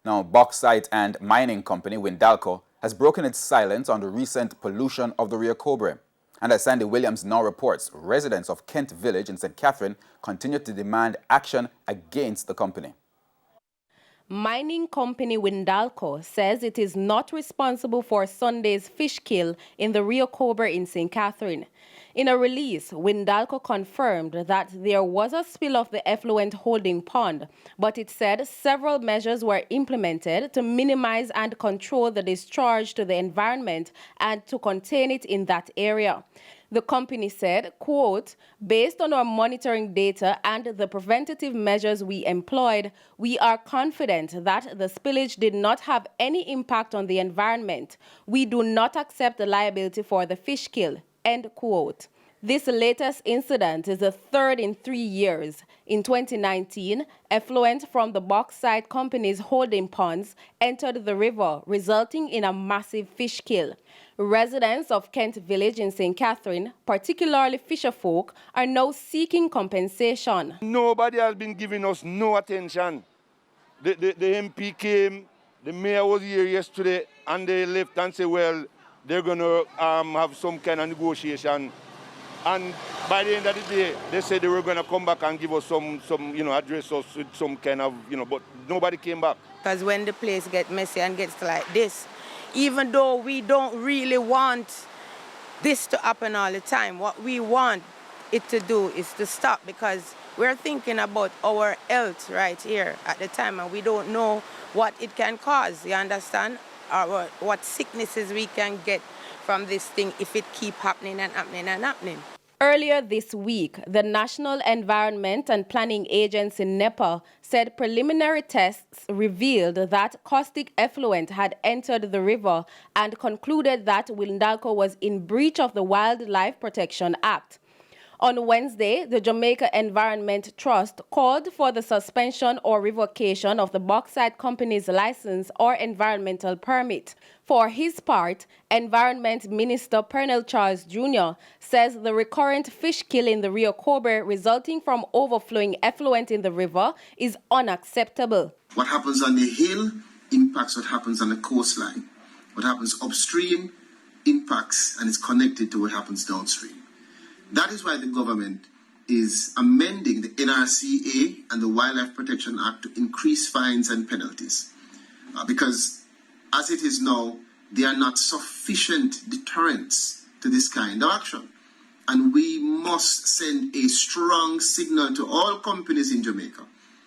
Now, bauxite and mining company Windalco has broken its silence on the recent pollution of the Rio Cobre. And as Sandy Williams now reports, residents of Kent Village in St. Catherine continue to demand action against the company. Mining company Windalco says it is not responsible for Sunday's fish kill in the Rio Cobre in St. Catherine. In a release, Windalco confirmed that there was a spill of the effluent holding pond, but it said several measures were implemented to minimize and control the discharge to the environment and to contain it in that area. The company said, quote, "Based on our monitoring data and the preventative measures we employed, we are confident that the spillage did not have any impact on the environment. We do not accept the liability for the fish kill," end quote. This latest incident is the third in 3 years. In 2019, effluent from the bauxite company's holding ponds entered the river, resulting in a massive fish kill. Residents of Kent Village in St. Catherine, particularly fisherfolk, are now seeking compensation. Nobody has been giving us no attention. The MP came, the mayor was here yesterday, and they left and said, well, they're going to have some kind of negotiation. And by the end of the day, they said they were going to come back and give us some address us with some kind of, but nobody came back. Because when the place gets messy and gets like this, even though we don't really want this to happen all the time, what we want it to do is to stop, because we're thinking about our health right here at the time, and we don't know what it can cause, you understand? Or what sicknesses we can get from this thing if it keep happening and happening and happening. Earlier this week, the National Environment and Planning Agency, NEPA, said preliminary tests revealed that caustic effluent had entered the river and concluded that Windalco was in breach of the Wildlife Protection Act. On Wednesday, the Jamaica Environment Trust called for the suspension or revocation of the bauxite company's license or environmental permit. For his part, Environment Minister Pernell Charles Jr. says the recurrent fish kill in the Rio Cobre resulting from overflowing effluent in the river is unacceptable. What happens on the hill impacts what happens on the coastline. What happens upstream impacts and is connected to what happens downstream. That is why the government is amending the NRCA and the Wildlife Protection Act to increase fines and penalties. Because as it is now, there are not sufficient deterrents to this kind of action. And we must send a strong signal to all companies in Jamaica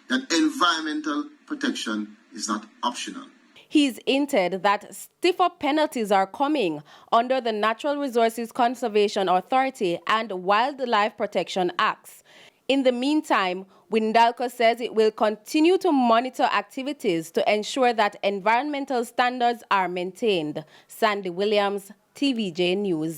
that environmental protection is not optional. He's hinted that stiffer penalties are coming under the Natural Resources Conservation Authority and Wildlife Protection Acts. In the meantime, Windalco says it will continue to monitor activities to ensure that environmental standards are maintained. Sandy Williams, TVJ News.